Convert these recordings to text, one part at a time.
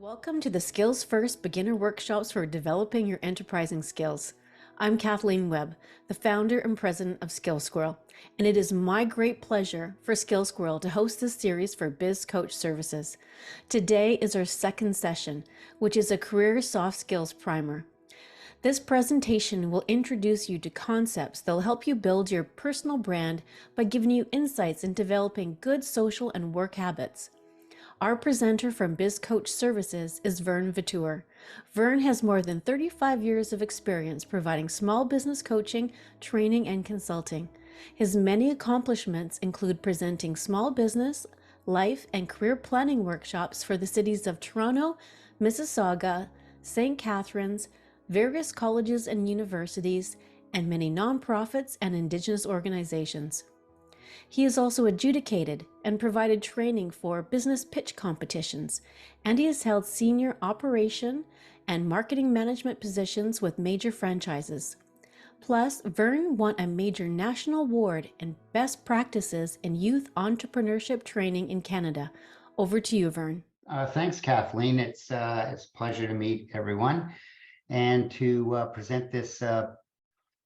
Welcome to the Skills First Beginner Workshops for developing your enterprising skills. I'm Kathleen Webb, the founder and president of Skill Squirrel, and it is my great pleasure for Skill Squirrel to host this series for Biz Coach Services. Today is our second session, which is a career soft skills primer. This presentation will introduce you to concepts that will help you build your personal brand by giving you insights in developing good social and work habits. Our presenter from Biz Coach Services is Vern Vitour. Vern has more than 35 years of experience providing small business coaching, training, and consulting. His many accomplishments include presenting small business, life, and career planning workshops for the cities of Toronto, Mississauga, St. Catharines, various colleges and universities, and many nonprofits and Indigenous organizations. He has also adjudicated and provided training for business pitch competitions, and he has held senior operation and marketing management positions with major franchises. Plus, Vern won a major national award in best practices in youth entrepreneurship training in Canada. Over to you, Vern. Thanks, Kathleen. It's a pleasure to meet everyone and to present this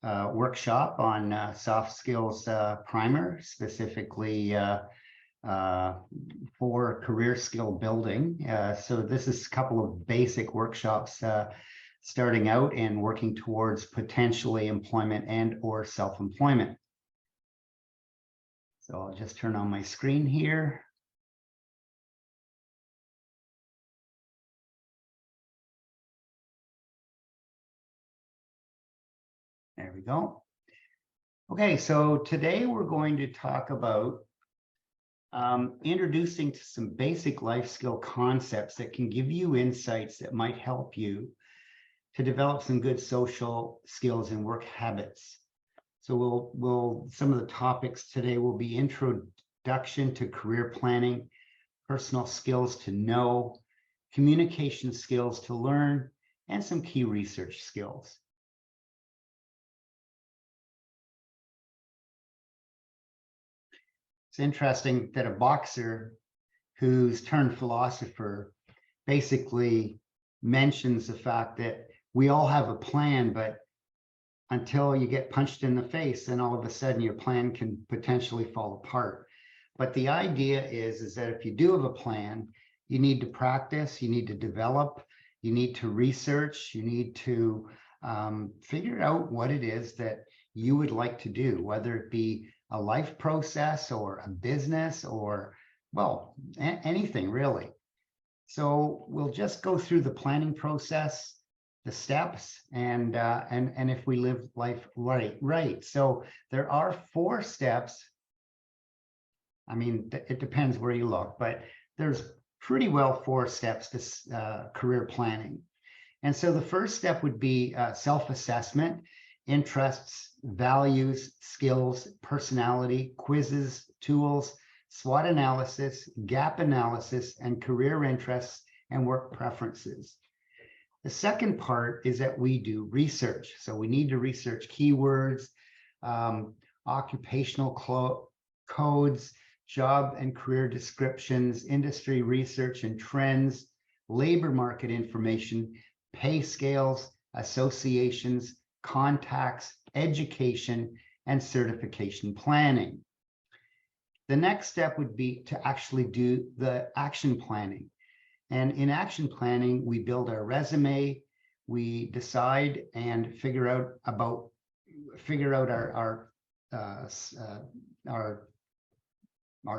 workshop on soft skills primer, specifically for career skill building. So this is a couple of basic workshops starting out and working towards potentially employment and or self-employment. So I'll just turn on my screen here. There we go. Okay, so today we're going to talk about introducing to some basic life skill concepts that can give you insights that might help you to develop some good social skills and work habits. So some of the topics today will be introduction to career planning, personal skills to know, communication skills to learn, and some key research skills. It's interesting that a boxer who's turned philosopher basically mentions the fact that we all have a plan, but until you get punched in the face, then all of a sudden your plan can potentially fall apart. But the idea is that if you do have a plan, you need to practice, you need to develop, you need to research, you need to figure out what it is that you would like to do, whether it be a life process or a business or, well, anything really. So we'll just go through the planning process, the steps, and if we live life right. So there are 4 steps. I mean, it depends where you look, but there's pretty well 4 steps to career planning. And so the first step would be self-assessment, interests, values, skills, personality, quizzes, tools, SWOT analysis, gap analysis, and career interests and work preferences. The second part is that we do research. So we need to research keywords, occupational codes, job and career descriptions, industry research and trends, labor market information, pay scales, associations, contacts, education, and certification planning. The next step would be to actually do the action planning. And in action planning, we build our resume, we decide and figure out our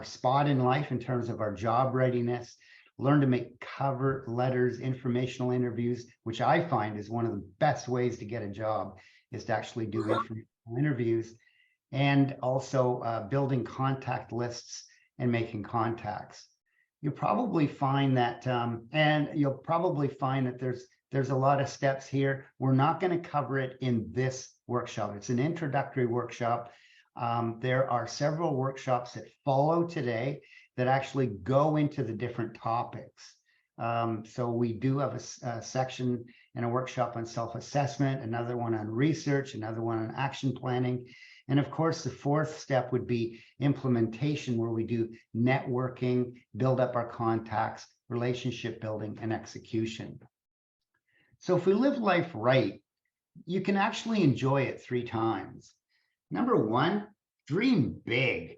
spot in life in terms of our job readiness, learn to make cover letters, informational interviews, which I find is one of the best ways to get a job, is to actually do informational interviews, and also building contact lists and making contacts. You'll probably find that, there's a lot of steps here. We're not going to cover it in this workshop. It's an introductory workshop. There are several workshops that follow today that actually go into the different topics. So we do have a section and a workshop on self-assessment, another one on research, another one on action planning. And of course, the 4th step would be implementation, where we do networking, build up our contacts, relationship building, and execution. So if we live life right, you can actually enjoy it 3 times. Number 1, dream big.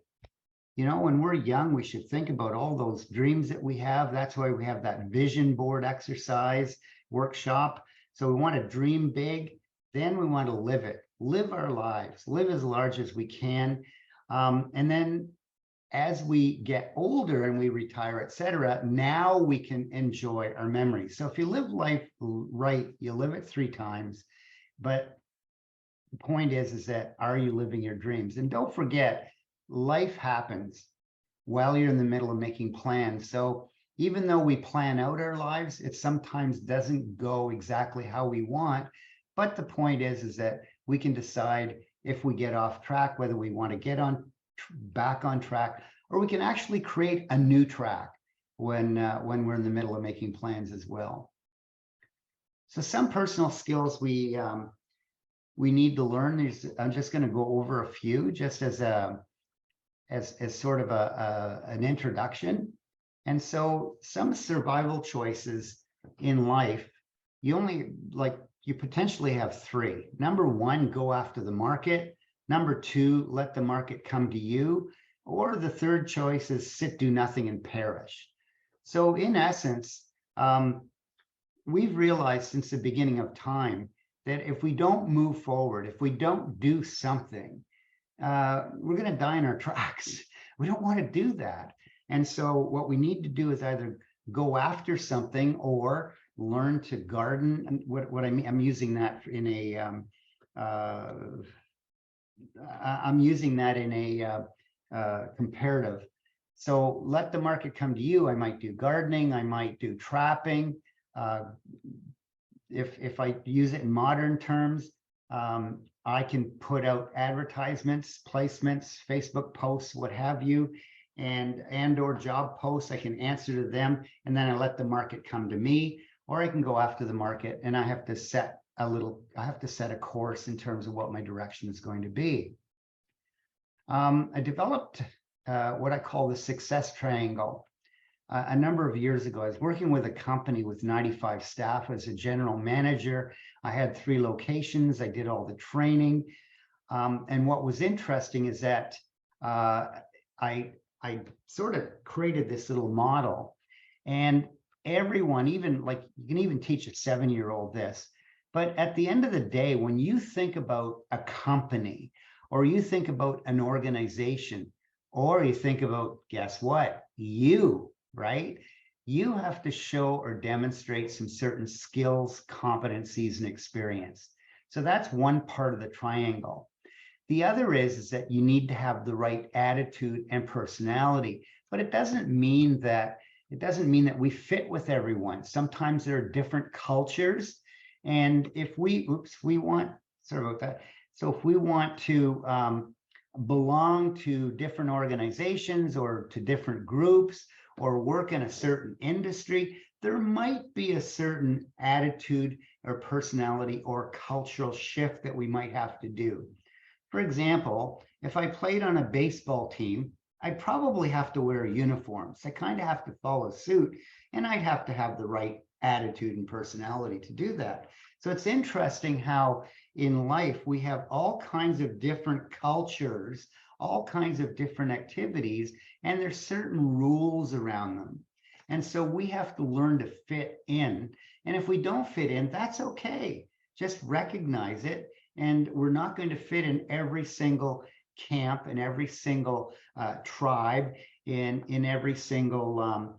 You know, when we're young, we should think about all those dreams that we have. That's why we have that vision board exercise workshop. So we want to dream big, then we want to live it, live our lives, live as large as we can. And then as we get older and we retire, etc., now we can enjoy our memories. So if you live life right, you live it 3 times. But the point is that are you living your dreams? And don't forget, life happens while you're in the middle of making plans. So even though we plan out our lives, it sometimes doesn't go exactly how we want. But the point is that we can decide if we get off track, whether we want to get back on track, or we can actually create a new track when we're in the middle of making plans as well. So some personal skills we need to learn is, I'm just going to go over a few just as sort of an introduction. And so some survival choices in life, you potentially have 3. Number 1, go after the market. Number 2, let the market come to you. Or the third choice is sit, do nothing, and perish. So in essence, we've realized since the beginning of time that if we don't move forward, if we don't do something, we're going to die in our tracks. We don't want to do that. And so what we need to do is either go after something or learn to garden. And what I mean, I'm using that in a comparative. So let the market come to you. I might do gardening. I might do trapping. If I use it in modern terms, I can put out advertisements, placements, Facebook posts, what have you, and or job posts. I can answer to them, and then I let the market come to me, or I can go after the market, and I have to set a course in terms of what my direction is going to be. I developed what I call the success triangle. A number of years ago, I was working with a company with 95 staff as a general manager. I had 3 locations. I did all the training. And what was interesting is that I sort of created this little model, and everyone, even like you can even teach a 7-year-old this. But at the end of the day, when you think about a company, or you think about an organization, or you think about, guess what? Right? You have to show or demonstrate some certain skills, competencies, and experience. So that's one part of the triangle. The other is that you need to have the right attitude and personality, but it doesn't mean that we fit with everyone. Sometimes there are different cultures, and if we want to belong to different organizations or to different groups or work in a certain industry, there might be a certain attitude or personality or cultural shift that we might have to do. For example, if I played on a baseball team, I'd probably have to wear uniforms. I kind of have to follow suit, and I'd have to have the right attitude and personality to do that. So it's interesting how in life we have all kinds of different cultures, all kinds of different activities, and there's certain rules around them. And so we have to learn to fit in. And if we don't fit in, that's okay. Just recognize it. And we're not going to fit in every single camp, in every single tribe, in every single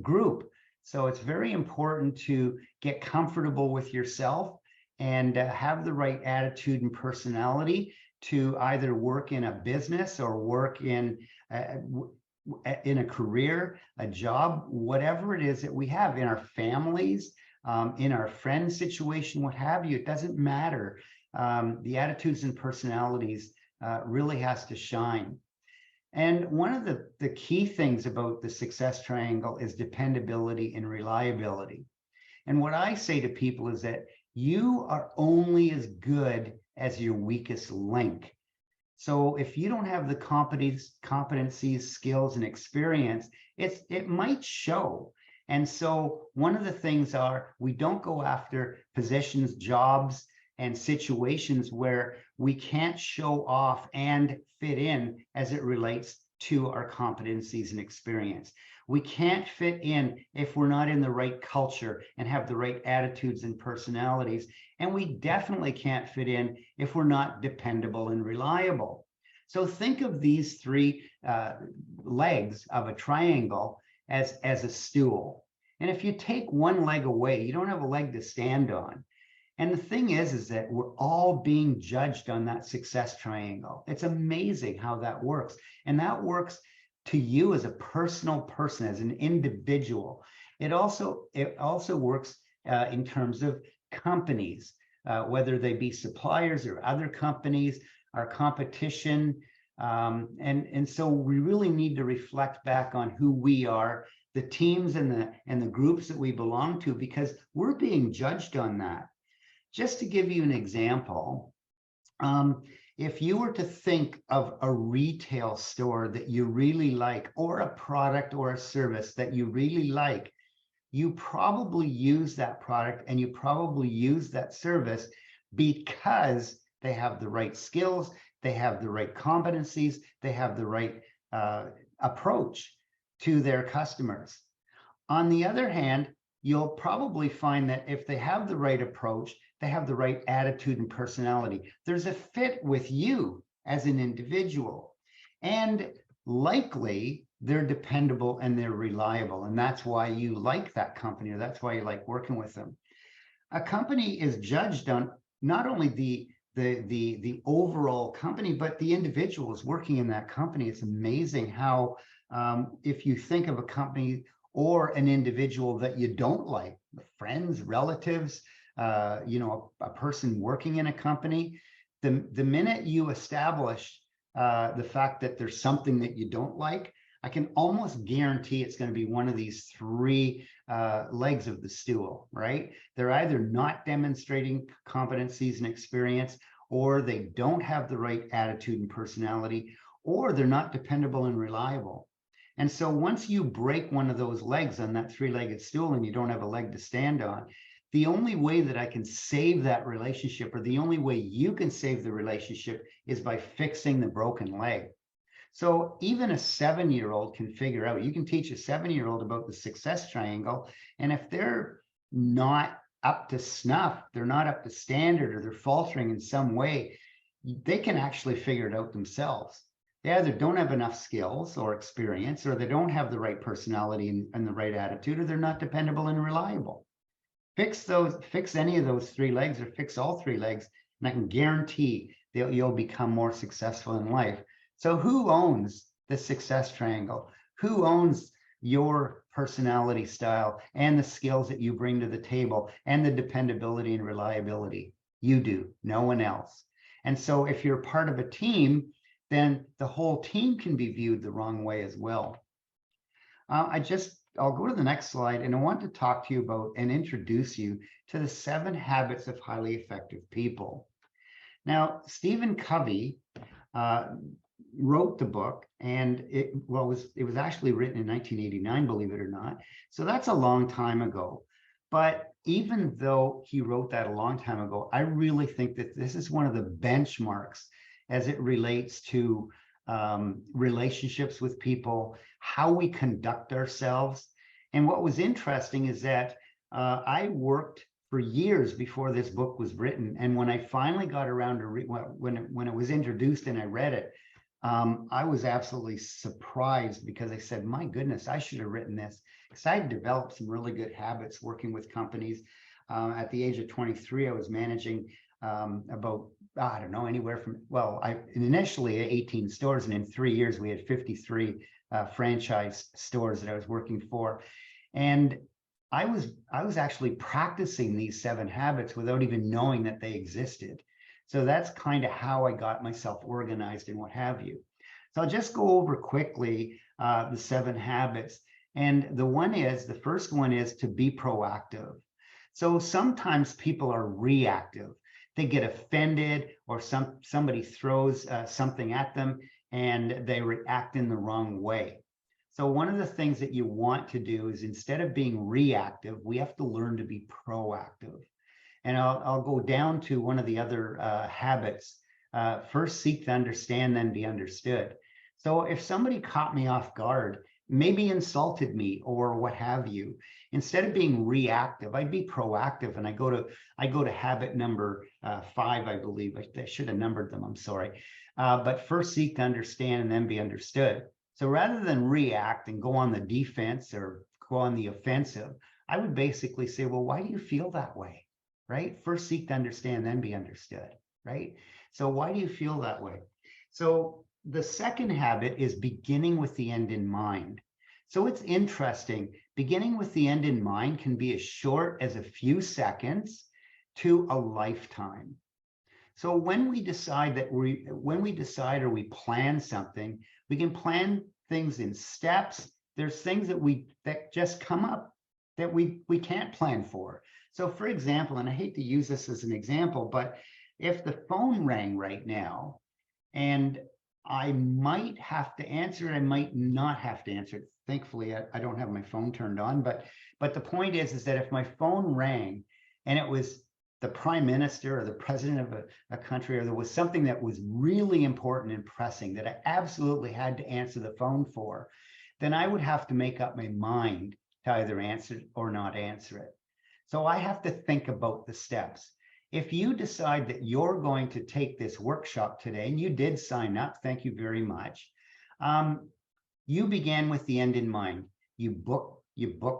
group. So it's very important to get comfortable with yourself and have the right attitude and personality to either work in a business or work in a career, a job, whatever it is that we have in our families, in our friend situation, what have you. It doesn't matter. The attitudes and personalities really has to shine. And one of the key things about the success triangle is dependability and reliability. And what I say to people is that you are only as good as your weakest link. So if you don't have the competencies, skills, and experience, it might show. And so one of the things are, we don't go after positions, jobs, and situations where we can't show off and fit in as it relates to our competencies and experience. We can't fit in if we're not in the right culture and have the right attitudes and personalities. And we definitely can't fit in if we're not dependable and reliable. So think of these three legs of a triangle as a stool. And if you take one leg away, you don't have a leg to stand on. And the thing is that we're all being judged on that success triangle. It's amazing how that works. And that works to you as a personal person, as an individual. It also works in terms of companies, whether they be suppliers or other companies, our competition. And so we really need to reflect back on who we are, the teams and the groups that we belong to, because we're being judged on that. Just to give you an example, if you were to think of a retail store that you really like, or a product or a service that you really like, you probably use that product and you probably use that service because they have the right skills, they have the right competencies, they have the right approach to their customers. On the other hand, you'll probably find that if they have the right approach, they have the right attitude and personality, there's a fit with you as an individual. And likely they're dependable and they're reliable. And that's why you like that company, or that's why you like working with them. A company is judged on not only the overall company, but the individuals working in that company. It's amazing how if you think of a company or an individual that you don't like, friends, relatives, a person working in a company, the minute you establish the fact that there's something that you don't like, I can almost guarantee it's going to be one of these three legs of the stool, right? They're either not demonstrating competencies and experience, or they don't have the right attitude and personality, or they're not dependable and reliable. And so once you break one of those legs on that three-legged stool and you don't have a leg to stand on, the only way that I can save that relationship, or the only way you can save the relationship, is by fixing the broken leg. So even a 7-year-old can figure out, you can teach a 7-year-old about the success triangle. And if they're not up to snuff, they're not up to standard, or they're faltering in some way, they can actually figure it out themselves. They either don't have enough skills or experience, or they don't have the right personality and the right attitude, or they're not dependable and reliable. Fix any of those three legs, or fix all three legs, and I can guarantee that you'll become more successful in life. So who owns the success triangle? Who owns your personality style and the skills that you bring to the table and the dependability and reliability? You do, no one else. And so if you're part of a team, then the whole team can be viewed the wrong way as well. I'll go to the next slide, and I want to talk to you about and introduce you to the 7 habits of highly effective people. Now, Stephen Covey wrote the book, and it was actually written in 1989, believe it or not. So that's a long time ago. But even though he wrote that a long time ago, I really think that this is one of the benchmarks as it relates to relationships with people, how we conduct ourselves. And what was interesting is that I worked for years before this book was written. And when I finally got around to when it was introduced and I read it, I was absolutely surprised, because I said, my goodness, I should have written this, because I had developed some really good habits working with companies. At the age of 23, I was managing about, I don't know, anywhere from, initially 18 stores, and in 3 years we had 53 franchise stores that I was working for. And I was actually practicing these 7 habits without even knowing that they existed. So that's kind of how I got myself organized and what have you. So I'll just go over quickly the 7 habits. And the first one is to be proactive. So sometimes people are reactive. they get offended, or somebody throws something at them and they react in the wrong way. So one of the things that you want to do is, instead of being reactive, we have to learn to be proactive. And I'll go down to one of the other habits. First seek to understand, then be understood. So if somebody caught me off guard, maybe insulted me or what have you, instead of being reactive, I'd be proactive. And I go to habit number 5, I believe. I should have numbered them, I'm sorry. But first seek to understand and then be understood. So rather than react and go on the defense or go on the offensive, I would basically say, well, why do you feel that way? Right? First seek to understand, then be understood. Right? So why do you feel that way? So the second habit is beginning with the end in mind. So it's interesting. Beginning with the end in mind can be as short as a few seconds to a lifetime. So when we decide or we plan something, we can plan things in steps. There's things that just come up that we can't plan for. So for example, and I hate to use this as an example, but if the phone rang right now and I might have to answer it, I might not have to answer it. Thankfully, I don't have my phone turned on, but the point is that if my phone rang and it was the prime minister or the president of a country, or there was something that was really important and pressing that I absolutely had to answer the phone for, then I would have to make up my mind to either answer it or not answer it. So I have to think about the steps. If you decide that you're going to take this workshop today, and you did sign up, thank you very much. You began with the end in mind. You book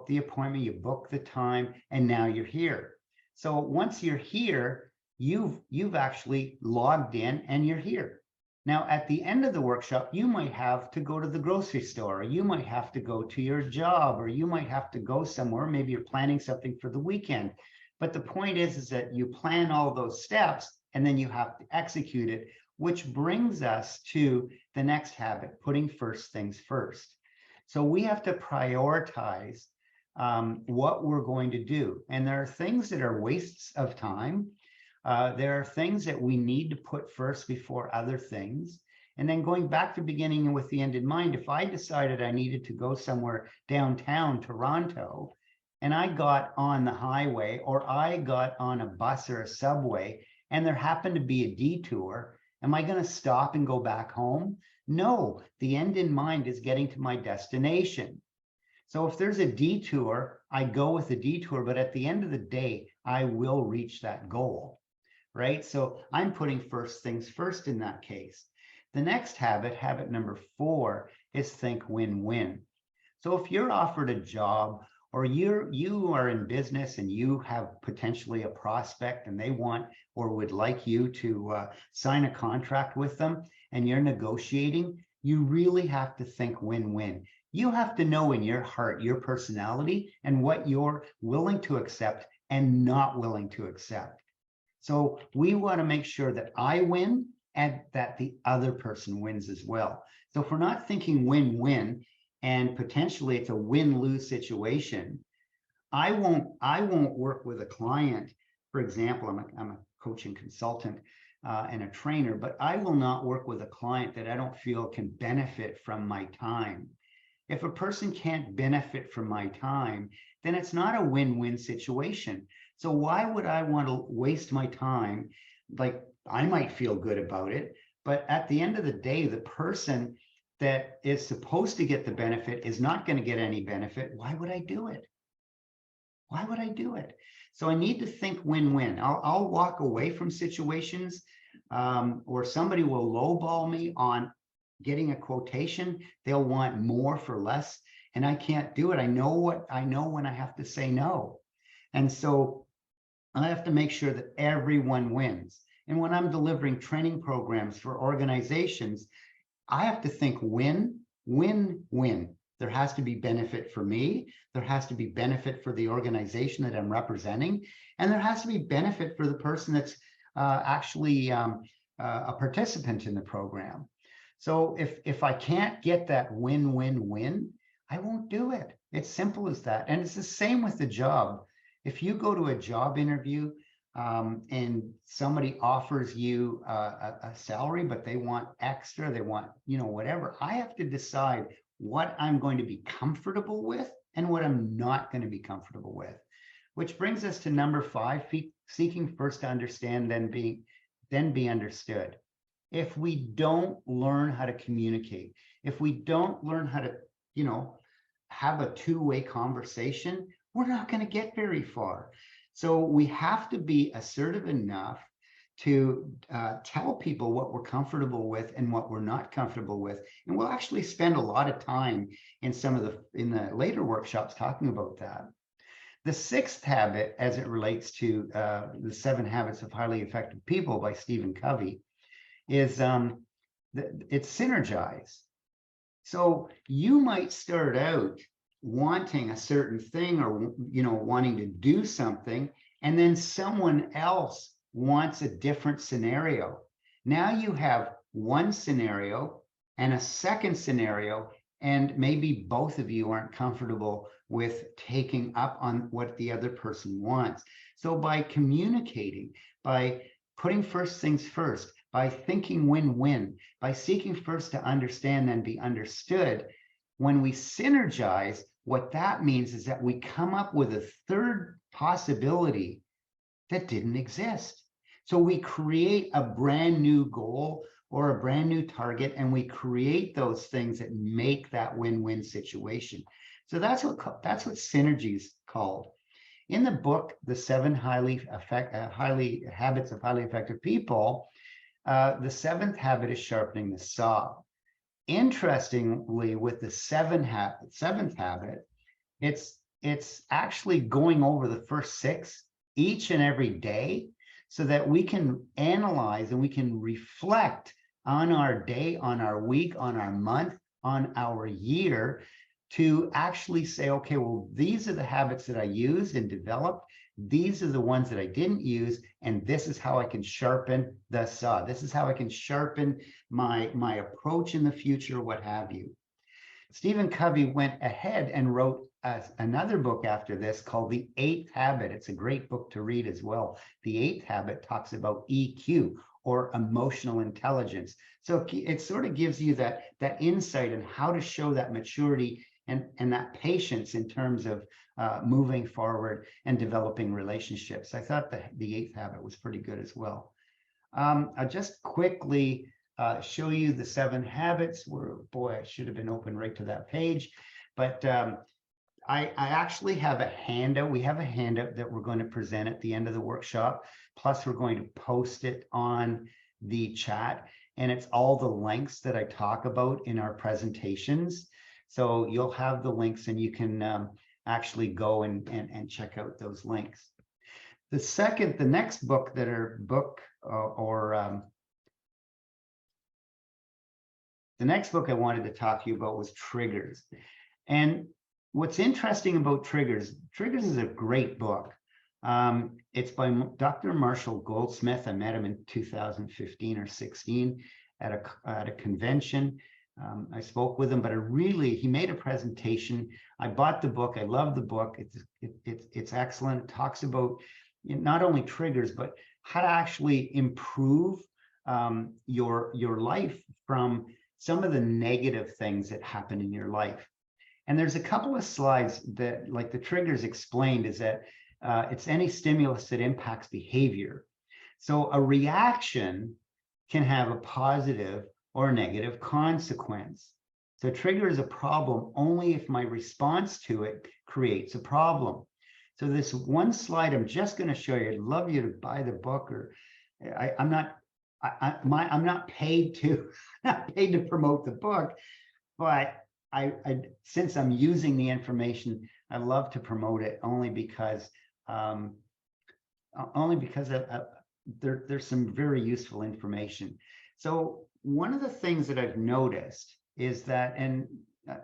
the appointment, you book the time, and now you're here. So once you're here, you've actually logged in and you're here. Now, at the end of the workshop, you might have to go to the grocery store, or you might have to go to your job, or you might have to go somewhere. Maybe you're planning something for the weekend. But the point is that you plan all those steps and then you have to execute it, which brings us to the next habit, putting first things first. So we have to prioritize what we're going to do. And there are things that are wastes of time. There are things that we need to put first before other things. And then going back to beginning with the end in mind, if I decided I needed to go somewhere downtown Toronto, and I got on the highway, or I got on a bus or a subway, and there happened to be a detour, am I going to stop and go back home? No, the end in mind is getting to my destination. So if there's a detour, I go with the detour, but at the end of the day, I will reach that goal, right? So I'm putting first things first in that case. The next habit number 4, is think win-win. So if you're offered a job, or you are in business and you have potentially a prospect and they want or would like you to sign a contract with them, and you're negotiating, you really have to think win-win. You have to know in your heart, your personality, and what you're willing to accept and not willing to accept. So we want to make sure that I win and that the other person wins as well. So if we're not thinking win-win, and potentially it's a win-lose situation, I won't work with a client. For example, I'm a coaching consultant and a trainer, but I will not work with a client that I don't feel can benefit from my time. If a person can't benefit from my time, then it's not a win-win situation. So why would I want to waste my time? Like, I might feel good about it, but at the end of the day, the person that is supposed to get the benefit is not going to get any benefit. Why would I do it? Why would I do it? So I need to think win-win. I'll walk away from situations or somebody will lowball me on getting a quotation. They'll want more for less, and I can't do it. I know when I have to say no. And so I have to make sure that everyone wins. And when I'm delivering training programs for organizations, I have to think win, win, win. There has to be benefit for me. There has to be benefit for the organization that I'm representing. And there has to be benefit for the person that's actually a participant in the program. So if I can't get that win, win, win, I won't do it. It's simple as that. And it's the same with the job. If you go to a job interview, and somebody offers you a salary, but they want extra, they want, whatever. I have to decide what I'm going to be comfortable with and what I'm not going to be comfortable with. Which brings us to number 5, seeking first to understand, then be understood. If we don't learn how to communicate, if we don't learn how to, have a two-way conversation, we're not going to get very far. So we have to be assertive enough to tell people what we're comfortable with and what we're not comfortable with. And we'll actually spend a lot of time in in the later workshops talking about that. The 6th habit, as it relates to the 7 Habits of Highly Effective People by Stephen Covey, is it's synergize. So you might start out wanting a certain thing or, wanting to do something, and then someone else wants a different scenario. Now you have one scenario and a second scenario, and maybe both of you aren't comfortable with taking up on what the other person wants. So by communicating, by putting first things first, by thinking win-win, by seeking first to understand, then be understood, when we synergize, what that means is that we come up with a third possibility that didn't exist. So we create a brand new goal or a brand new target, and we create those things that make that win-win situation. So that's what synergy is called. In the book, The 7 Habits of Highly Effective People, the 7th habit is sharpening the saw. Interestingly, with the 7th habit, it's actually going over the first 6 each and every day, so that we can analyze and we can reflect on our day, on our week, on our month, on our year, to actually say, okay, well, these are the habits that I used and developed. These are the ones that I didn't use, and this is how I can sharpen the saw. This is how I can sharpen my approach in the future, what have you. Stephen Covey went ahead and wrote another book after this called The 8th Habit. It's a great book to read as well. The 8th Habit talks about EQ, or emotional intelligence. So it sort of gives you that insight on how to show that maturity and that patience in terms of moving forward and developing relationships. I thought the 8th habit was pretty good as well. I'll just quickly show you the 7 habits. Boy, I should have been open right to that page. But I actually have a handout. We have a handout that we're going to present at the end of the workshop. Plus, we're going to post it on the chat. And it's all the links that I talk about in our presentations. So you'll have the links, and you can actually go and check out those links. The next book that the next book I wanted to talk to you about was Triggers. And what's interesting about Triggers is a great book. It's by Dr. Marshall Goldsmith. I met him in 2015 or 16 at a convention. I spoke with him, but he made a presentation. I bought the book. I love the book. It's excellent. It talks about not only triggers, but how to actually improve your life from some of the negative things that happen in your life. And there's a couple of slides that, like the triggers explained, is that it's any stimulus that impacts behavior. So a reaction can have a positive or negative consequence. So trigger is a problem only if my response to it creates a problem. So this one slide I'm just going to show you. I'd love you to buy the book, or I'm not paid to promote the book, but since I'm using the information, I love to promote it only because there's some very useful information. So one of the things that I've noticed is that, and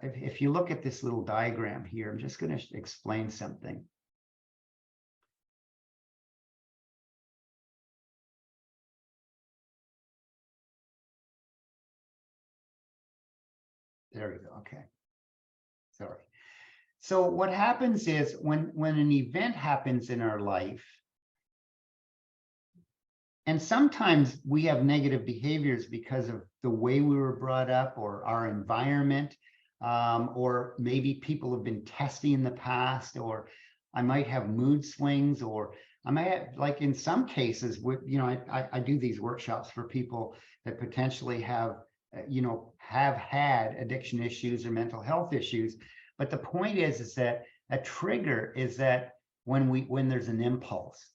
if you look at this little diagram here, I'm just going to explain something. There we go. Okay. Sorry. So what happens is when an event happens in our life, And sometimes we have negative behaviors because of the way we were brought up or our environment, or maybe people have been testy in the past, or I might have mood swings, or I might have, like in some cases, I do these workshops for people that potentially have, have had addiction issues or mental health issues. But the point is that a trigger is that when there's an impulse.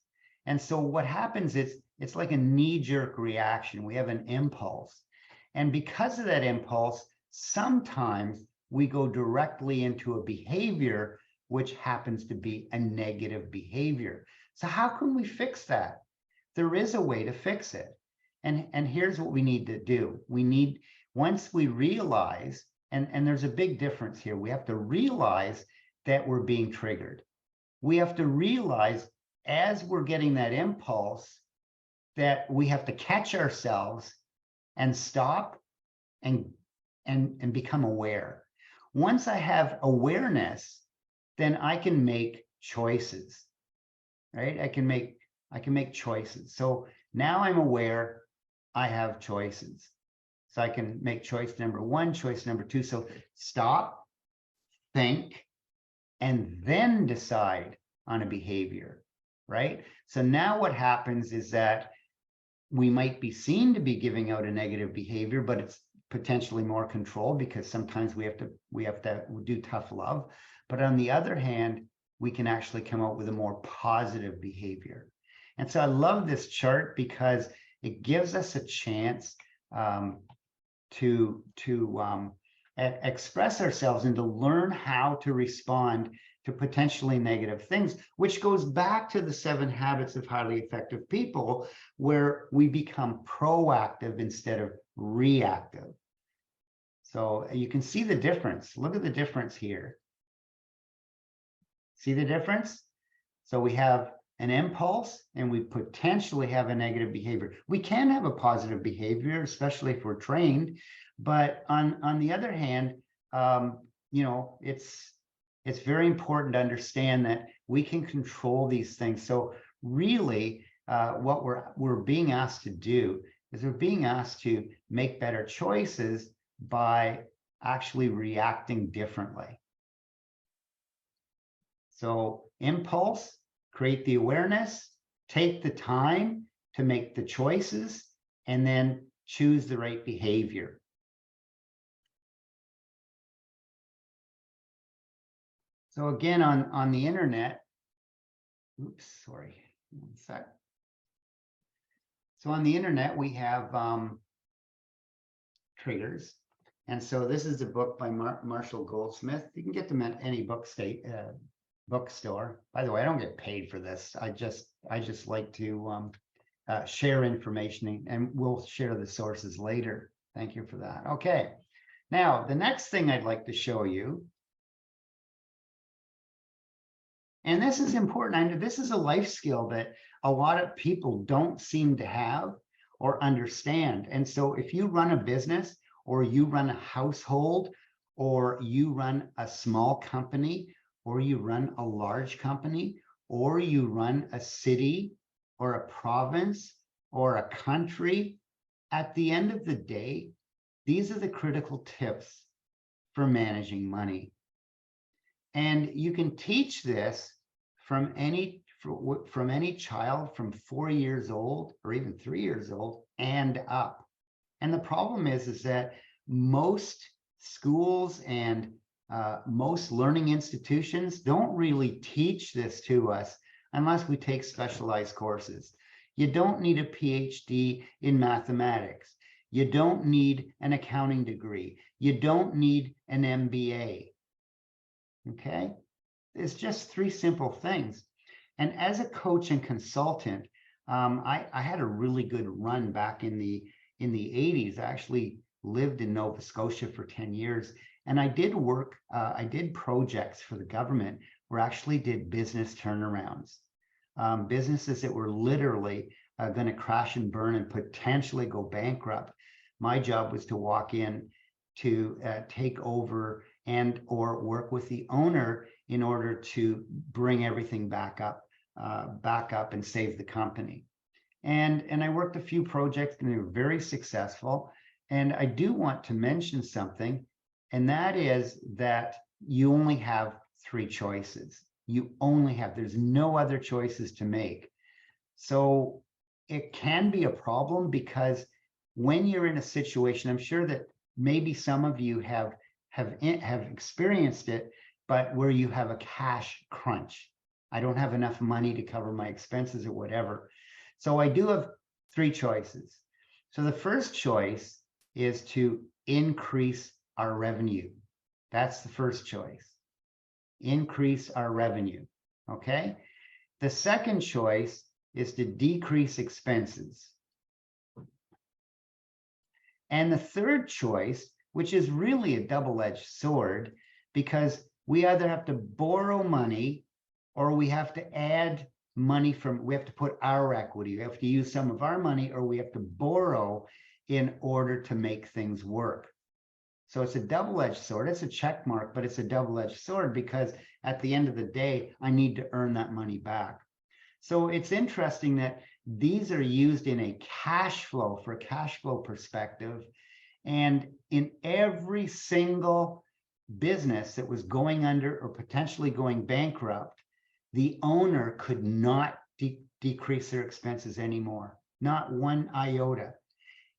And so what happens is it's like a knee-jerk reaction. We have an impulse. And because of that impulse, sometimes we go directly into a behavior which happens to be a negative behavior. So how can we fix that? There is a way to fix it. And here's what we need to do. Once we realize, and there's a big difference here, we have to realize that we're being triggered. We have to realize as we're getting that impulse that we have to catch ourselves and stop and become aware. Once I have awareness, then I can make choices, right? I can make choices. So now I'm aware, I have choices. So I can make choice number one, choice number two. So stop, think, and then decide on a behavior, right? So now what happens is that we might be seen to be giving out a negative behavior, but it's potentially more controlled because sometimes we have to do tough love. But on the other hand, we can actually come out with a more positive behavior. And so I love this chart because it gives us a chance to express ourselves and to learn how to respond to potentially negative things, which goes back to the 7 habits of highly effective people, where we become proactive instead of reactive. So you can see the difference. Look at the difference here. See the difference? So we have an impulse and we potentially have a negative behavior. We can have a positive behavior, especially if we're trained. But on the other hand, it's very important to understand that we can control these things. So really, what we're being asked to do is we're being asked to make better choices by actually reacting differently. So impulse, create the awareness, take the time to make the choices, and then choose the right behavior. So again, on the internet, oops, sorry, one sec. So on the internet, we have triggers. And so this is a book by Marshall Goldsmith. You can get them at any bookstore. By the way, I don't get paid for this. I just like to share information, and we'll share the sources later. Thank you for that. Okay. Now, the next thing I'd like to show you, and this is important. I know this is a life skill that a lot of people don't seem to have or understand. And so if you run a business, or you run a household, or you run a small company, or you run a large company, or you run a city or a province or a country, at the end of the day, these are the critical tips for managing money. And you can teach this from any child from 4 years old or even 3 years old and up. And the problem is that most schools and most learning institutions don't really teach this to us unless we take specialized courses. You don't need a PhD in mathematics. You don't need an accounting degree. You don't need an MBA. Okay? It's just 3 simple things. And as a coach and consultant, I had a really good run back in the 80s. I actually lived in Nova Scotia for 10 years. And I did work, I did projects for the government where I actually did business turnarounds. Businesses that were literally going to crash and burn and potentially go bankrupt. My job was to walk in to take over and or work with the owner in order to bring everything back up and save the company. And I worked a few projects and they were very successful. And I do want to mention something, and that is that you only have 3 choices. You only have, there's no other choices to make. So it can be a problem because when you're in a situation, I'm sure that maybe some of you have experienced it, but where you have a cash crunch. I don't have enough money to cover my expenses or whatever. So I do have 3 choices. So the first choice is to increase our revenue. That's the first choice. Increase our revenue, okay? The second choice is to decrease expenses. And the third choice, which is really a double-edged sword, because we either have to borrow money or we have to add money we have to put our equity, we have to use some of our money, or we have to borrow in order to make things work. So it's a double-edged sword. It's a check mark, but it's a double-edged sword because at the end of the day, I need to earn that money back. So it's interesting that these are used in a cash flow, for a cash flow perspective. And in every single business that was going under or potentially going bankrupt, the owner could not decrease their expenses anymore, not one iota.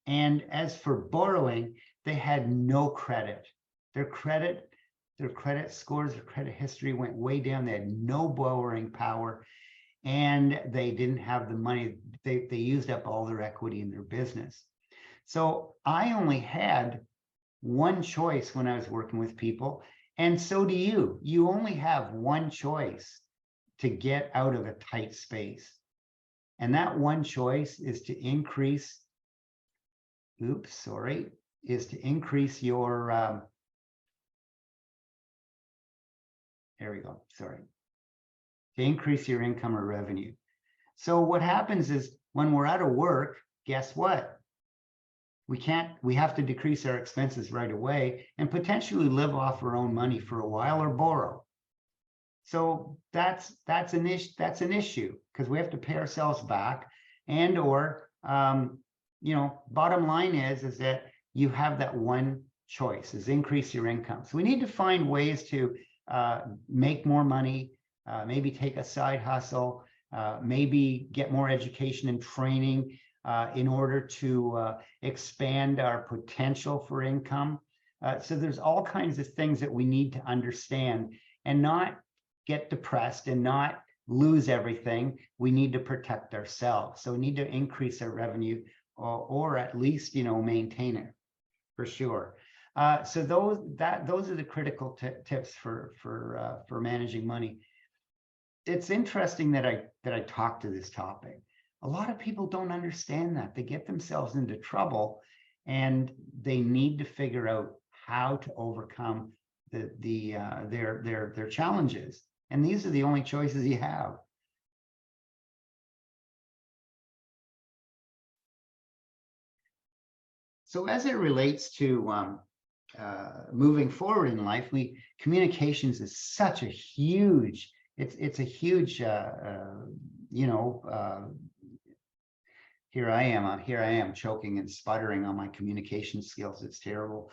And as for borrowing, they had no credit. Their credit scores, their credit history went way down. They had no borrowing power, and they didn't have the money. They used up all their equity in their business. So I only had one choice when I was working with people, and so do you. You only have one choice to get out of a tight space. And that one choice is to increase, is to increase your, there we go, to increase your income or revenue. So what happens is when we're out of work, guess what? We have to decrease our expenses right away and potentially live off our own money for a while or borrow. So that's an issue because we have to pay ourselves back, and or bottom line is that you have that one choice, is increase your income. So we need to find ways to make more money, maybe take a side hustle, maybe get more education and training in order to expand our potential for income. So there's all kinds of things that we need to understand and not get depressed and not lose everything. We need to protect ourselves. So we need to increase our revenue or at least, maintain it for sure. So those are the critical tips for managing money. It's interesting that I talk to this topic. A lot of people don't understand that. They get themselves into trouble, and they need to figure out how to overcome their challenges. And these are the only choices you have. So as it relates to moving forward in life, communications is such a huge, it's a huge, here I am choking and sputtering on my communication skills. It's terrible.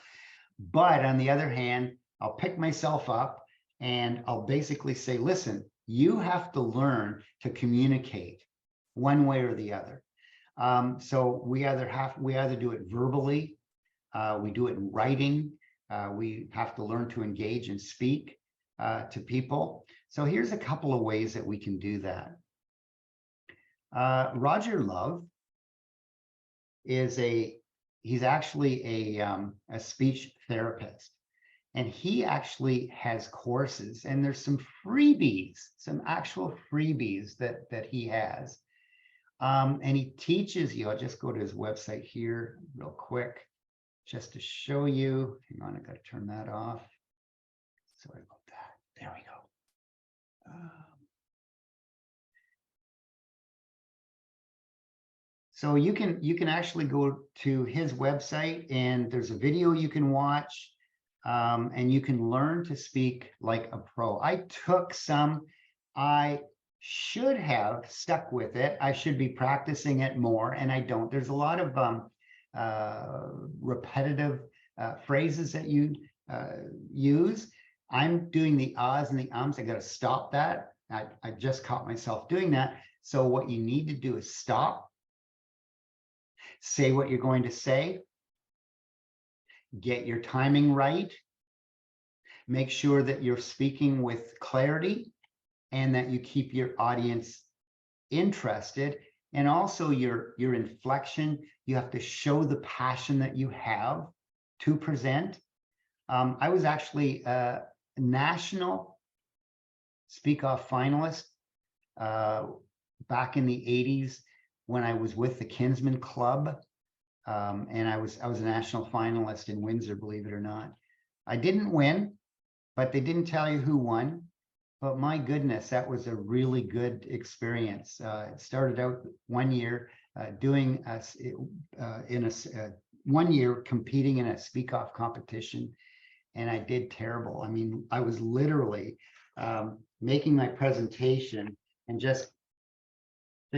But on the other hand, I'll pick myself up and I'll basically say, listen, you have to learn to communicate one way or the other. So we either do it verbally, we do it in writing, we have to learn to engage and speak to people. So here's a couple of ways that we can do that. Roger Love he's actually a speech therapist, and he actually has courses, and there's some freebies, some actual freebies that he has. And he teaches you, I'll just go to his website here real quick, just to show you. Hang on, I got to turn that off. Sorry about that. There we go. So you can actually go to his website, and there's a video you can watch, and you can learn to speak like a pro. I took some. I should have stuck with it. I should be practicing it more, and I don't. There's a lot of repetitive phrases that you use. I'm doing the ahs and the ums. I got to stop that. I just caught myself doing that. So what you need to do is stop, say what you're going to say, get your timing right, make sure that you're speaking with clarity and that you keep your audience interested. And also your inflection, you have to show the passion that you have to present. I was actually a national Speak Off finalist back in the 80s when I was with the Kinsman Club. And I was a national finalist in Windsor, believe it or not. I didn't win, but they didn't tell you who won. But my goodness, that was a really good experience. It started out 1 year doing in a 1 year competing in a Speak Off competition, and I did terrible. I mean, I was literally making my presentation and just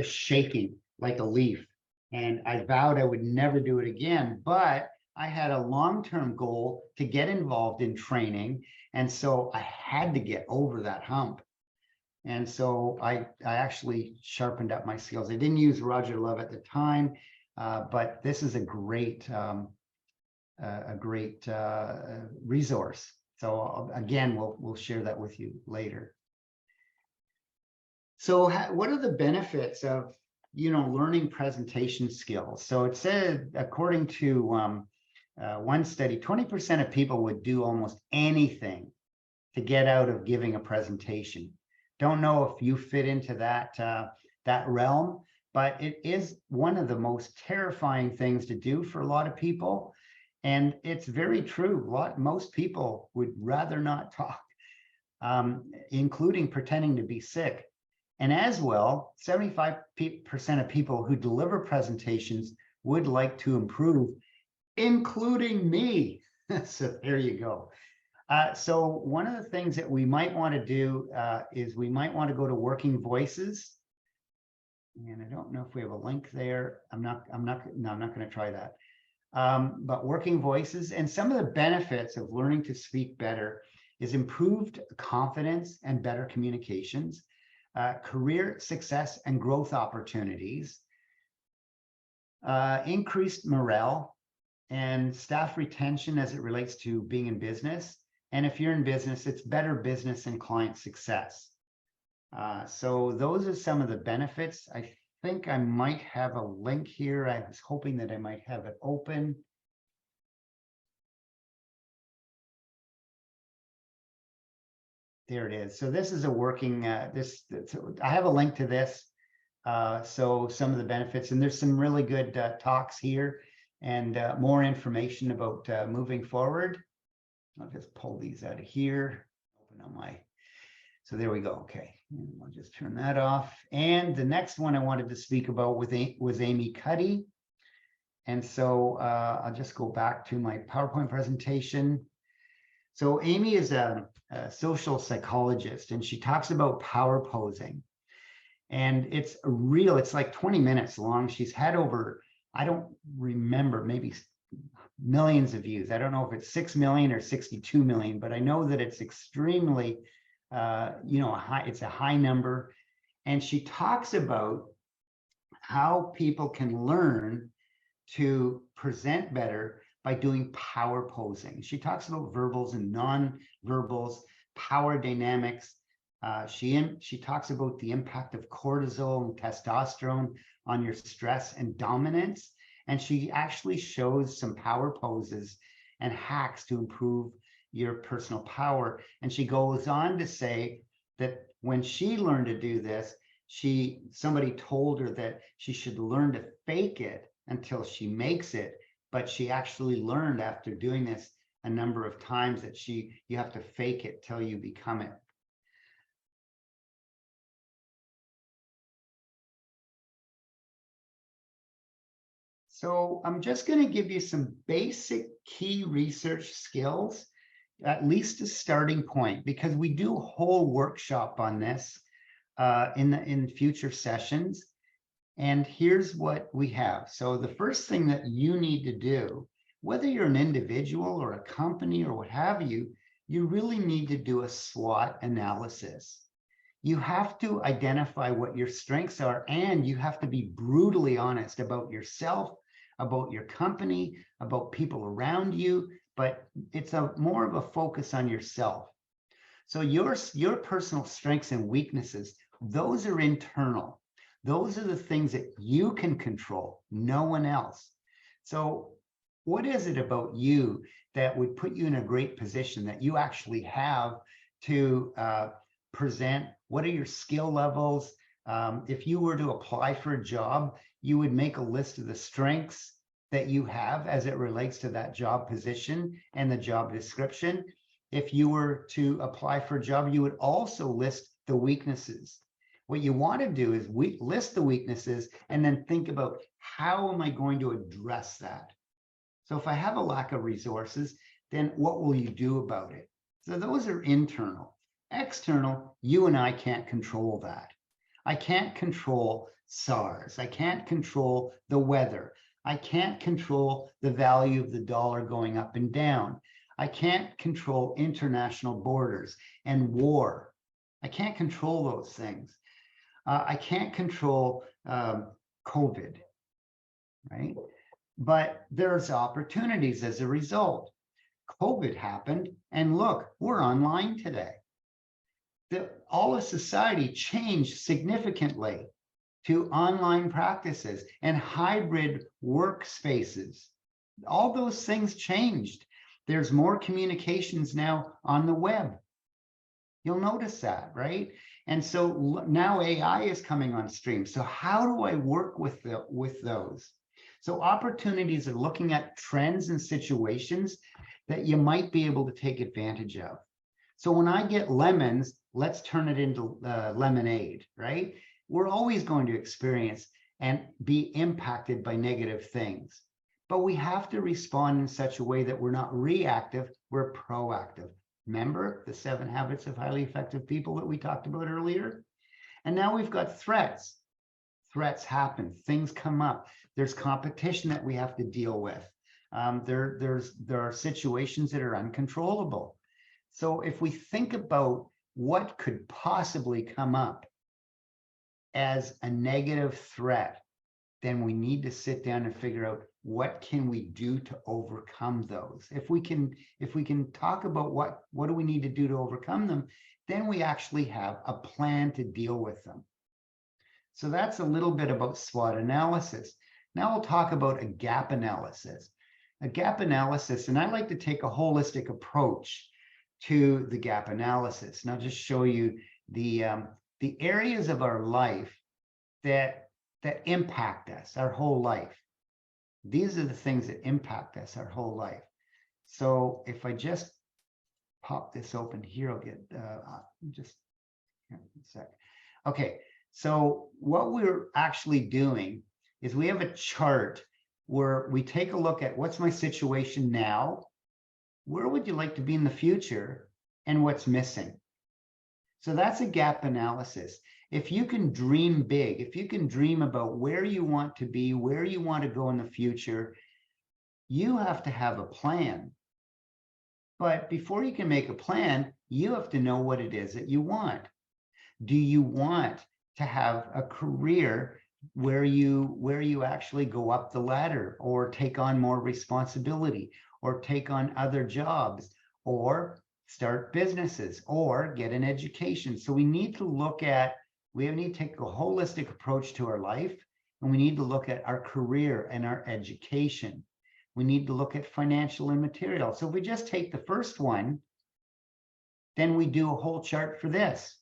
shaking like a leaf. And I vowed I would never do it again, but I had a long-term goal to get involved in training. And so I had to get over that hump. And so I actually sharpened up my skills. I didn't use Roger Love at the time, but this is a great resource. So again, we'll share that with you later. So what are the benefits of learning presentation skills? So it said, according to one study, 20% of people would do almost anything to get out of giving a presentation. Don't know if you fit into that realm, but it is one of the most terrifying things to do for a lot of people. And it's very true. Most people would rather not talk, including pretending to be sick. And as well, 75% of people who deliver presentations would like to improve, including me. So there you go. So one of the things that we might want to do is we might want to go to Working Voices. And I don't know if we have a link there. I'm not going to try that. But Working Voices, and some of the benefits of learning to speak better is improved confidence and better communications, career success and growth opportunities, increased morale, and staff retention as it relates to being in business. And if you're in business, it's better business and client success. So those are some of the benefits. I think I might have a link here. I was hoping that I might have it open. There it is. So this is a working, I have a link to this. So some of the benefits, and there's some really good talks here and more information about moving forward. I'll just pull these out of here, open on my, so there we go. Okay, and I'll just turn that off. And the next one I wanted to speak about was Amy Cuddy. And so I'll just go back to my PowerPoint presentation. So Amy is a social psychologist, and she talks about power posing. And it's like 20 minutes long. She's had over, I don't remember, maybe millions of views. I don't know if it's 6 million or 62 million, but I know that it's extremely, it's a high number. And she talks about how people can learn to present better by doing power posing. She talks about verbals and non-verbals, power dynamics. She talks about the impact of cortisol and testosterone on your stress and dominance. And she actually shows some power poses and hacks to improve your personal power. And she goes on to say that when she learned to do this, somebody told her that she should learn to fake it until she makes it. But she actually learned after doing this a number of times that you have to fake it till you become it. So I'm just going to give you some basic key research skills, at least a starting point, because we do a whole workshop on this. in future sessions. And here's what we have. So the first thing that you need to do, whether you're an individual or a company or what have you, you really need to do a SWOT analysis. You have to identify what your strengths are, and you have to be brutally honest about yourself, about your company, about people around you, but it's more of a focus on yourself. So your personal strengths and weaknesses, those are internal. Those are the things that you can control, no one else. So what is it about you that would put you in a great position that you actually have to present? What are your skill levels? If you were to apply for a job, you would make a list of the strengths that you have as it relates to that job position and the job description. If you were to apply for a job, you would also list the weaknesses. What you want to do is list the weaknesses and then think about, how am I going to address that? So if I have a lack of resources, then what will you do about it? So those are internal. External, you and I can't control that. I can't control SARS. I can't control the weather. I can't control the value of the dollar going up and down. I can't control international borders and war. I can't control those things. I can't control COVID, right? But there's opportunities as a result. COVID happened, and look, we're online today. All of society changed significantly to online practices and hybrid workspaces. All those things changed. There's more communications now on the web. You'll notice that, right? And so now AI is coming on stream. So how do I work with those? So opportunities are looking at trends and situations that you might be able to take advantage of. So when I get lemons, let's turn it into lemonade, right? We're always going to experience and be impacted by negative things. But we have to respond in such a way that we're not reactive, we're proactive. Remember the 7 habits of highly effective people that we talked about earlier? And now we've got threats. Threats happen, things come up. There's competition that we have to deal with. There are situations that are uncontrollable. So if we think about what could possibly come up as a negative threat, then we need to sit down and figure out, what can we do to overcome those? If we can talk about what do we need to do to overcome them, then we actually have a plan to deal with them. So that's a little bit about SWOT analysis. Now we'll talk about a gap analysis. A gap analysis, and I like to take a holistic approach to the gap analysis. And I'll just show you the areas of our life that impact us our whole life. These are the things that impact us our whole life. So if I just pop this open here, I'll get just here, a sec. Okay, so what we're actually doing is we have a chart where we take a look at, what's my situation now, where would you like to be in the future, and what's missing. So that's a gap analysis. If you can dream big, if you can dream about where you want to be, where you want to go in the future, you have to have a plan. But before you can make a plan, you have to know what it is that you want. Do you want to have a career where you actually go up the ladder, or take on more responsibility, or take on other jobs, or start businesses, or get an education? So we need to take a holistic approach to our life, and we need to look at our career and our education. We need to look at financial and material. So if we just take the first one, then we do a whole chart for this.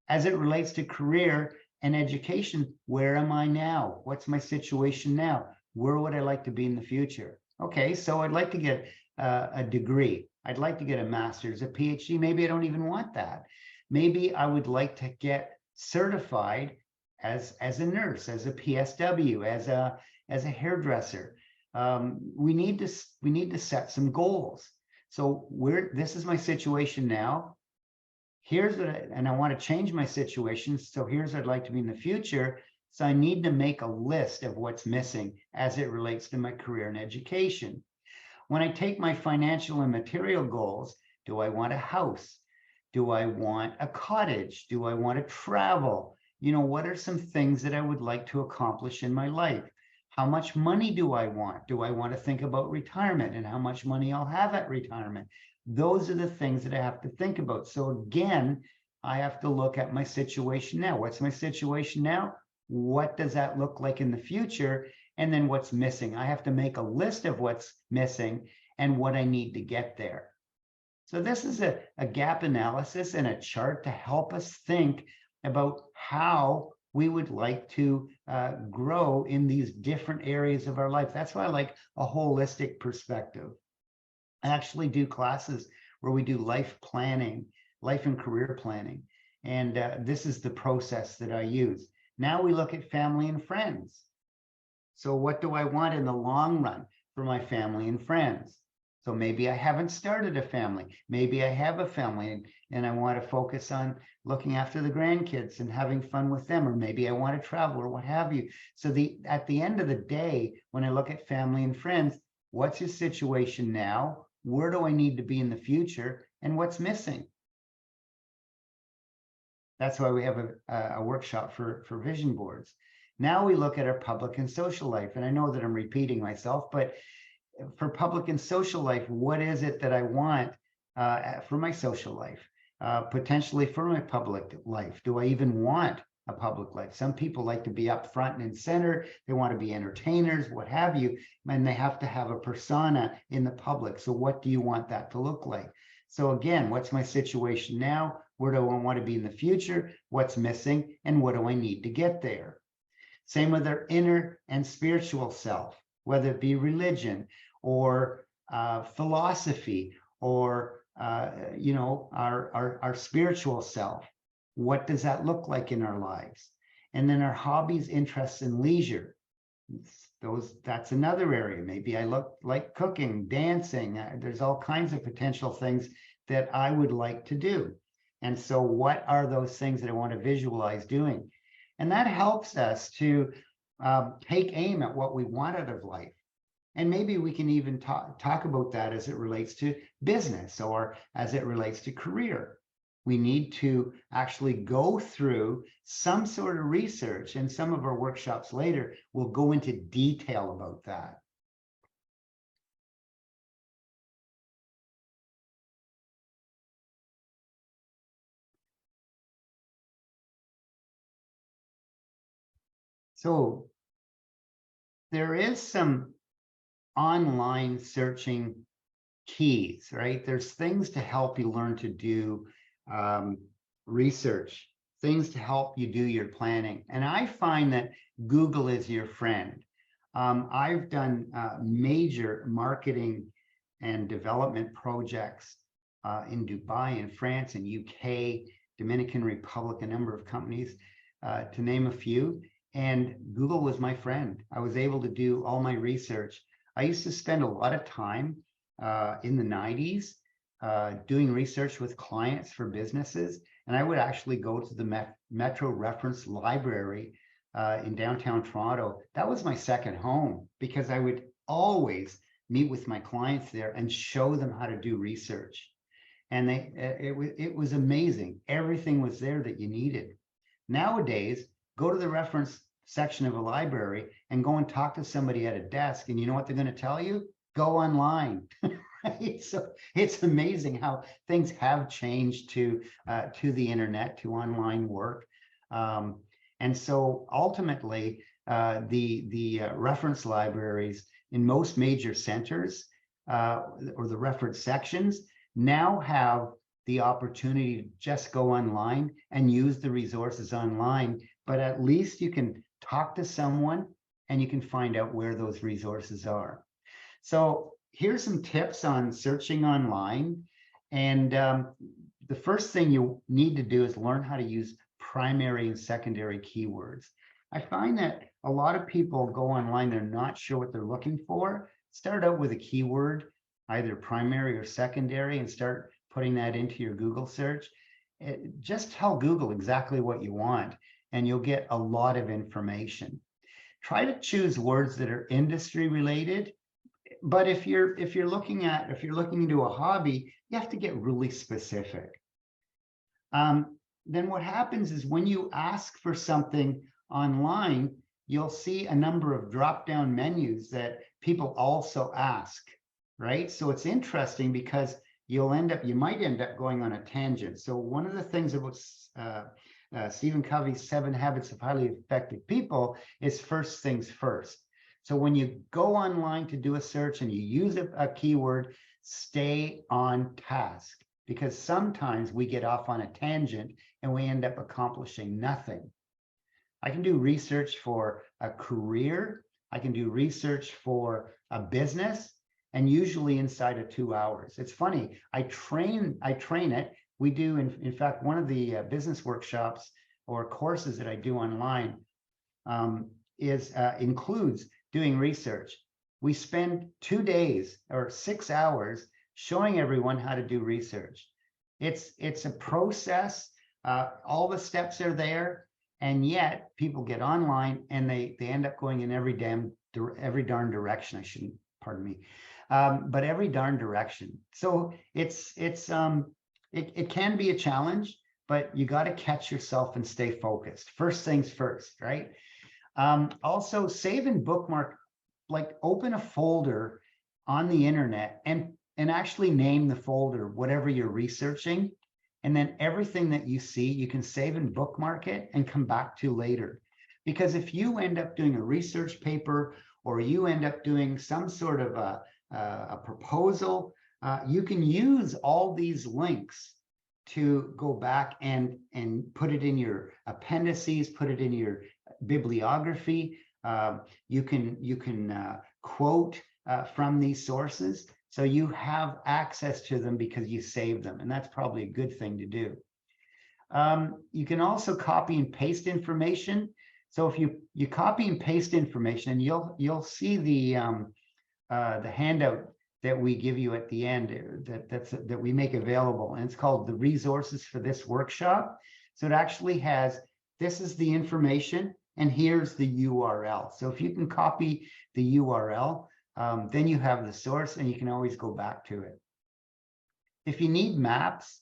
As it relates to career and education, where am I now? What's my situation now? Where would I like to be in the future? Okay, so I'd like to get a degree. I'd like to get a master's, a PhD. Maybe I don't even want that. Maybe I would like to get certified as a nurse, as a PSW, as a hairdresser. We need to set some goals. So this is my situation now. here's what and I want to change my situation. So here's what I'd like to be in the future. So I need to make a list of what's missing as it relates to my career and education. When I take my financial and material goals, do I want a house? Do I want a cottage? Do I want to travel? What are some things that I would like to accomplish in my life? How much money do I want? Do I want to think about retirement and how much money I'll have at retirement? Those are the things that I have to think about. So again, I have to look at my situation now. What's my situation now? What does that look like in the future? And then what's missing? I have to make a list of what's missing and what I need to get there. So this is a gap analysis and a chart to help us think about how we would like to grow in these different areas of our life. That's why I like a holistic perspective. I actually do classes where we do life planning, life and career planning. And this is the process that I use. Now we look at family and friends. So what do I want in the long run for my family and friends? So maybe I haven't started a family. Maybe I have a family and I want to focus on looking after the grandkids and having fun with them, or maybe I want to travel or what have you. So at the end of the day, when I look at family and friends, what's your situation now? Where do I need to be in the future? And what's missing? That's why we have a workshop for vision boards. Now we look at our public and social life. And I know that I'm repeating myself, but for public and social life, what is it that I want for my social life? Potentially for my public life. Do I even want a public life? Some people like to be up front and in center. They want to be entertainers, what have you, and they have to have a persona in the public. So what do you want that to look like? So again, what's my situation now? Where do I want to be in the future? What's missing? And what do I need to get there? Same with our inner and spiritual self, whether it be religion or philosophy or our spiritual self. What does that look like in our lives? And then our hobbies, interests, and leisure. That's another area. Maybe I like cooking, dancing. There's all kinds of potential things that I would like to do. And so what are those things that I want to visualize doing? And that helps us to take aim at what we want out of life. And maybe we can even talk about that as it relates to business or as it relates to career. We need to actually go through some sort of research, and some of our workshops later will go into detail about that. So there is some online searching keys, right? There's things to help you learn to do research, things to help you do your planning. And I find that Google is your friend. I've done major marketing and development projects in Dubai and France and UK, Dominican Republic, a number of companies, to name a few. And Google was my friend. I was able to do all my research. I used to spend a lot of time in the 90s doing research with clients for businesses. And I would actually go to the Metro Reference Library in downtown Toronto. That was my second home because I would always meet with my clients there and show them how to do research. And it was amazing. Everything was there that you needed. Nowadays, go to the reference section of a library and go and talk to somebody at a desk, and you know what they're going to tell you? Go online. Right? So it's amazing how things have changed to the internet, to online work. And so ultimately, the reference libraries in most major centers or the reference sections now have the opportunity to just go online and use the resources online, but at least you can talk to someone and you can find out where those resources are. So here's some tips on searching online. And the first thing you need to do is learn how to use primary and secondary keywords. I find that a lot of people go online, they're not sure what they're looking for. Start out with a keyword, either primary or secondary, and start putting that into your Google search. just tell Google exactly what you want, and you'll get a lot of information. Try to choose words that are industry related. But if you're looking into a hobby, you have to get really specific. Then what happens is when you ask for something online, you'll see a number of drop-down menus that people also ask, right? So it's interesting because you might end up going on a tangent. So one of the things about Stephen Covey's 7 Habits of Highly Effective People is first things first. So when you go online to do a search and you use a keyword, stay on task, because sometimes we get off on a tangent and we end up accomplishing nothing. I can do research for a career. I can do research for a business, and usually inside of 2 hours. It's funny, I train it. We do, in fact, one of the business workshops or courses that I do online includes doing research. We spend 2 days or 6 hours showing everyone how to do research. It's a process. All the steps are there, and yet people get online and they end up going in every darn direction. Pardon me, but every darn direction. So it can be a challenge, but you got to catch yourself and stay focused. First things first, right? Also, save and bookmark, like open a folder on the internet and actually name the folder whatever you're researching. And then everything that you see, you can save and bookmark it and come back to later. Because if you end up doing a research paper, or you end up doing some sort of a proposal, you can use all these links to go back and put it in your appendices, put it in your bibliography. You can quote from these sources, so you have access to them because you save them, and that's probably a good thing to do. You can also copy and paste information. So if you copy and paste information, and you'll see the handout that we give you at the end that we make available, and it's called the resources for this workshop. So it actually has, this is the information, and here's the URL. So if you can copy the URL, then you have the source, and you can always go back to it. If you need maps,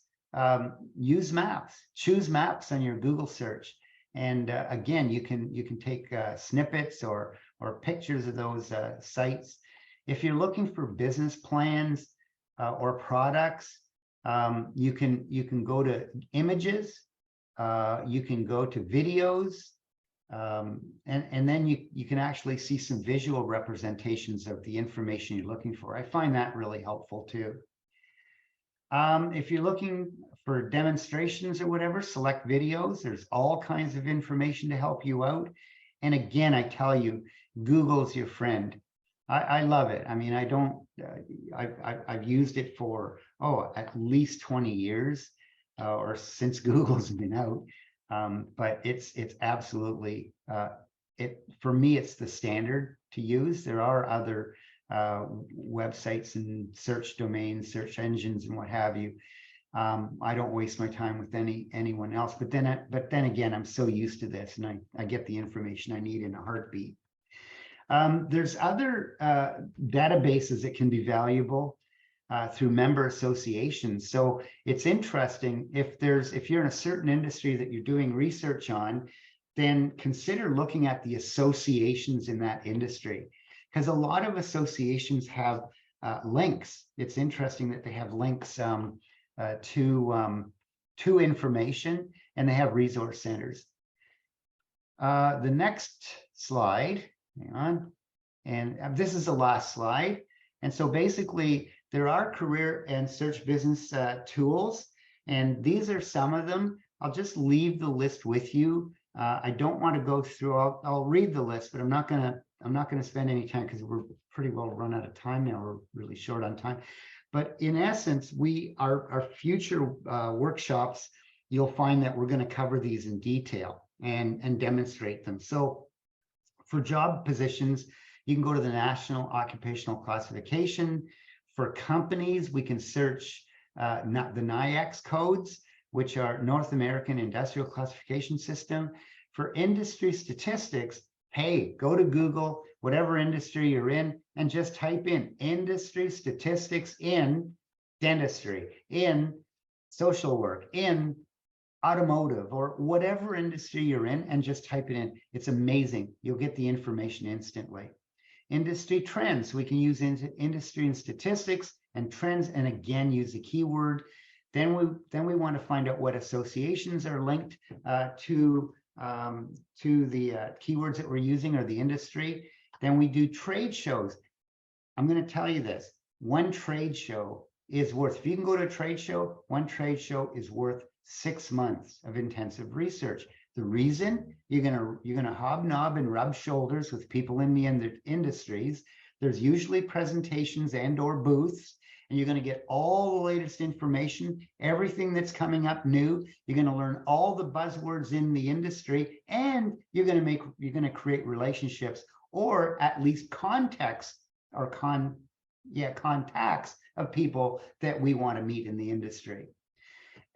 use maps. Choose maps on your Google search. And again, you can take snippets or pictures of those sites. If you're looking for business plans or products, you can go to images, you can go to videos, and then you can actually see some visual representations of the information you're looking for. I find that really helpful too. If you're looking for demonstrations or whatever, select videos. There's all kinds of information to help you out. And again, I tell you, Google's your friend. I love it. I mean, I've used it for, at least 20 years or since Google's been out. But it's absolutely, for me, it's the standard to use. There are other websites and search domains, search engines, and what have you. I don't waste my time with anyone else. But then again, I'm so used to this, and I get the information I need in a heartbeat. There's other databases that can be valuable through member associations. So it's interesting, if you're in a certain industry that you're doing research on, then consider looking at the associations in that industry, because a lot of associations have links. It's interesting that they have links to information, and they have resource centers. The next slide, hang on, and this is the last slide. And so basically, there are career and search business tools, and these are some of them. I'll just leave the list with you. I don't want to go through. I'll read the list, but I'm not gonna spend any time, because we're pretty well run out of time now. We're really short on time. But in essence, our future workshops, you'll find that we're going to cover these in detail and demonstrate them. So for job positions, you can go to the National Occupational Classification. For companies, we can search the NAICS codes. which are North American Industrial Classification System. For industry statistics, hey, go to Google, whatever industry you're in, and just type in industry statistics in dentistry, in social work, in automotive, or whatever industry you're in, and just type it in. It's amazing. You'll get the information instantly. Industry trends, we can use industry and statistics and trends, and again, use the keyword. Then we want to find out what associations are linked to the keywords that we're using or the industry. Then we do trade shows. I'm going to tell you this, one trade show is worth, if you can go to a trade show, one trade show is worth 6 months of intensive research. The reason, you're gonna hobnob and rub shoulders with people in the industries. There's usually presentations and or booths, and you're gonna get all the latest information, everything that's coming up new. You're gonna learn all the buzzwords in the industry, and you're gonna create relationships, or at least contacts of people that we want to meet in the industry.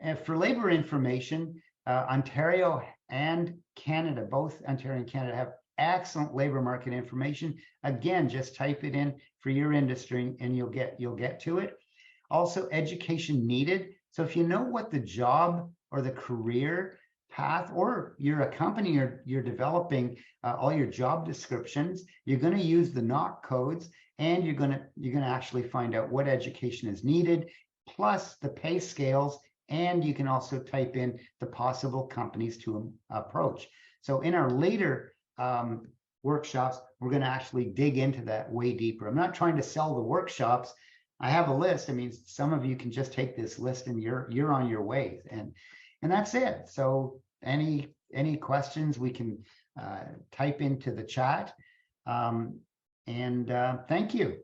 And for labor information, Ontario and Canada, both Ontario and Canada, have excellent labor market information. Again, just type it in for your industry and you'll get to it. Also, education needed. So if you know what the job or the career path, or you're a company, you're developing all your job descriptions, you're going to use the knock codes, and you're going to actually find out what education is needed, plus the pay scales. And you can also type in the possible companies to approach. So in our later workshops, we're going to actually dig into that way deeper. I'm not trying to sell the workshops. I have a list. I mean, some of you can just take this list and you're on your way. And that's it. So any questions we can type into the chat. Thank you.